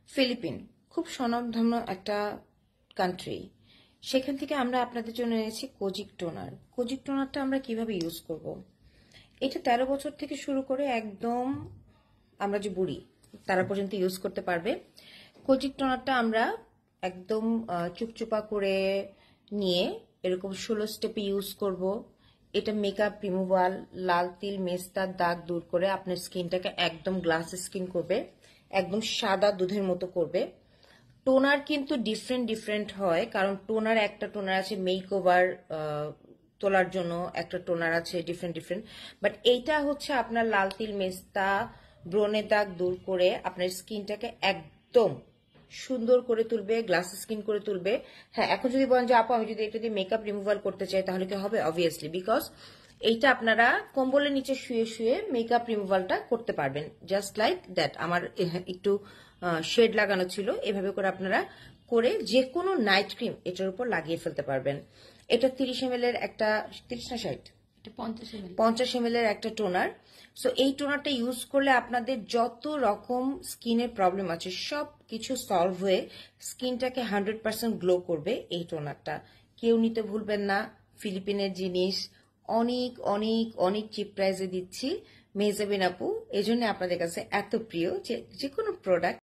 ফিলিপিন খুব স্বনামধন্য একটা কান্ট্রি। সেখান থেকে আমরা আপনাদের জন্য এনেছি কোজিক টোনার। কোজিক টোনারটা আমরা কিভাবে ইউজ করব। এটা 13 বছর থেকে শুরু করে একদম আমরা যে বুড়ি তারা পর্যন্ত ইউজ করতে পারবে। কোজিক টোনারটা আমরা একদম চুপচুপা করে নিয়ে এরকম 16 স্টেপে ইউজ করব। এটা মেকআপ রিমুভাল, লাল তিল মেস্তার দাগ দূর করে আপনার স্কিনটাকে একদম গ্লাস স্কিন করবে, একদম সাদা দুধের মতো করবে। টোনার কিন্তু ডিফারেন্ট ডিফারেন্ট হয়, কারণ টোনার একটা টোনার আছে মেক ওভার তোলার জন্য, একটা টোনার আছে ডিফারেন্ট ডিফারেন্ট। বাট এইটা হচ্ছে আপনার লাল তিল মেস্তা ব্রণের দাগ দূর করে আপনার স্কিনটাকে একদম সুন্দর করে তুলবে, গ্লাস স্কিন করে তুলবে। হ্যাঁ, এখন যদি বলেন যে আপু আমি যদি এটা দিয়ে মেকআপ রিমুভাল করতে চাই তাহলে কি হবে? অবভিয়াসলি, বিকজ এইটা আপনারা কম্বলের নিচে শুয়ে শুয়ে মেকআপ রিমুভালটা করতে পারবেন, জাস্ট লাইক দ্যাট। আমার একটু শেড লাগানো ছিল, এভাবে করে আপনারা করে যে কোনো নাইট ক্রিম এটার উপর লাগিয়ে ফেলতে পারবেন। এটা 30 ml এর একটা, 30 না 60, 50 ml এর একটা টোনার। সো এই টোনারটা ইউজ করলে আপনাদের যত রকম স্কিনের প্রবলেম আছে সব কিছু সলভ হয়ে স্কিনটাকে 100% গ্লো করবে এই টোনারটা। কেউ নিতে ভুলবেন না, ফিলিপিনের জিনিস, অনেক অনেক অনেক চিপ প্রাইসে দিচ্ছি মেহজাবিন আপু। এই জন্য আপনাদের কাছে এত প্রিয় যে কোনো প্রোডাক্ট